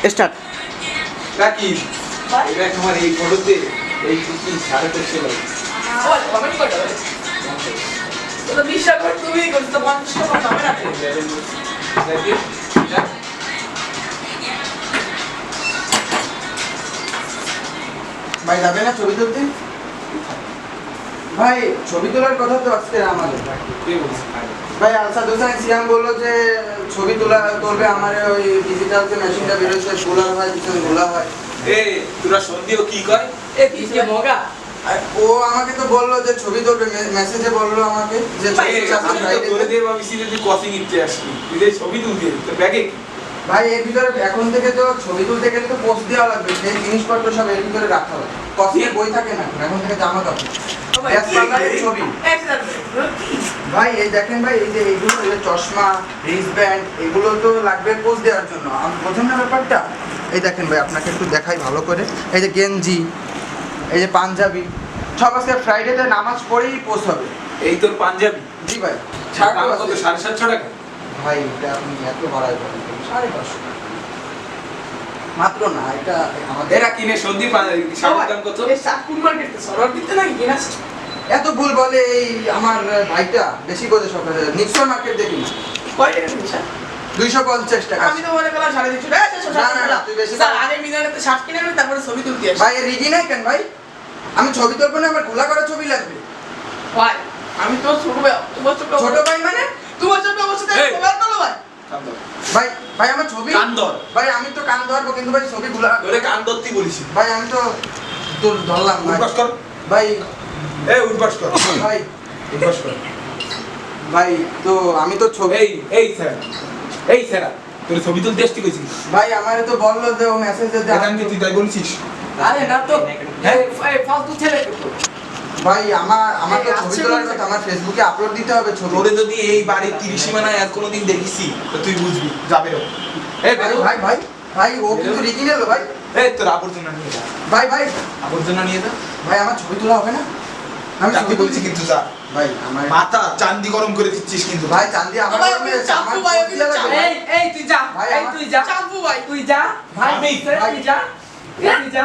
Start. Rakib এটা তোমার এই ফটোতে এই কি সাড়ে করছে লাগে ওই কমেন্ট করে দাও তো বিশ্বাস করে তুমি করতে 50 টাকা হবে না রাকিব ভাই যাবে না ছবি তুলতে? ভাই ছবি তোলার কথা তো আজকে আমাদের কে বলছে ভাই আলসাদ হোসেন সিয়াম বললো যে ছবি তুলবে আমার ওই ডিজিটাল যে মেশিনটা বেরোচ্ছে গোলা হয় পিছনে গোলা হয়। এ তোরা সন্ধিও কি কয় এ কি মগা আর ও আমাকে তো বললো যে ছবি তুলবে, মেসেজে বললো আমাকে যে ছবি আমি তো করে দিয়ে আমি সিধে তুই কফি নিতে আসলি তুই যে ছবি তুলতে তো ব্যাগে ভাই এর ভিতরে এখন থেকে তো ছবি তুলতে গেলে তো পোস্ট দেওয়া লাগবে, সেই জিনিসপত্র সব এর ভিতরে রাখতে হবে। কফির বই থাকে না এখন থেকে জামা কাপড় ছবি। ভাই এই দেখেন ভাই এই যে এইগুলো এই যে চশমা রিস্টব্যান্ড এগুলো তো লাগবে পোস্ট দেওয়ার জন্য, আমি বোঝেন না ব্যাপারটা। এই দেখেন ভাই আপনাকে একটু দেখাই ভালো করে, এই যে গেঞ্জি এই যে পাঞ্জাবি সব আজকে ফ্রাইডেতে নামাজ পড়েই পোস্ট হবে। এই তোর পাঞ্জাবি জি ভাই দাম কত 750 টাকা ভাই এটা আপনি এত বাড়াই বলেন 550 মাত্র না, এটা আমাদের এরা কিনে সন্ধি শাড়ির দাম কত এই সাকুর মার্কেটে সরর দিতে নাকি কিনাস এত ভুল বলে এই আমার ভাইটা বেশি বোঝে সব। নিক্সন মার্কেট দেখি কয় টাকা নিছা 250 টাকা। আমি তো মনে করলাম 350 না, না, তুই বেশি স্যার আগে মিজানেতে শার্ট কিনে আনবে তারপরে ছবি তুলতে আসি ভাই এর রিজি নাই কেন ভাই? আমি ছবি তুলবো না, আমার গোলা করা ছবি লাগবে। ভাই আমি তো ছোট ভাই তোমার ছোট ভাই মানে তোমার ছোট অবস্থাতে এই। মোবাইল করলো ভাই কান্দর ভাই ভাই আমার ছবি কান্দর ভাই আমি তো কান ধরবো কিন্তু ভাই ছবি গুলা তোরে কান্দরতি বলিস ভাই আমি তো তোর ধরলাম ভাই। উঠবাস কর ভাই এই উঠবাস কর ভাই উঠবাস কর ভাই তো আমি তো ছবি এই স্যার তোর ছবি তুলতে আসতে কইছিস ভাই আমারে তো বললো যে ও মেসেজ দে এখন কি তুই তাই বলছিস আরে না তো এই ফালতু ছেলে তো ভাই আমার তো এই ছবি আছে তোলার বলছে। কথা, আমার ফেসবুকে আপলোড দিতে হবে ছবি। তোরে যদি এই বাড়ির 30 সীমানায় আর কোনোদিন দেখিসি তো তুই বুঝবি যাবে ও এই ভাই ভাই ভাই ভাই ও কিন্তু রিজি নিল ভাই। এই তোর আবর্জনা নিয়ে যা ভাই ভাই আবর্জনা নিয়ে যা ভাই আমার ছবি তোলা হবে না? আমি চাকরি ছবি বলছি তুলছি কিন্তু যা ভাই আমার মাথা চান্দি গরম করে দিচ্ছিস কিন্তু ভাই চান্দি আমার ভাই, করবে, আমি চাপু আমার ভাই, পোস্ট আমি দেওয়া লাগবে। চাপু। এই তুই যা ভাই, এই আমার- তুই যা চাপু ভাই তুই যা ভাই আমি- তুই যা এই তুই যা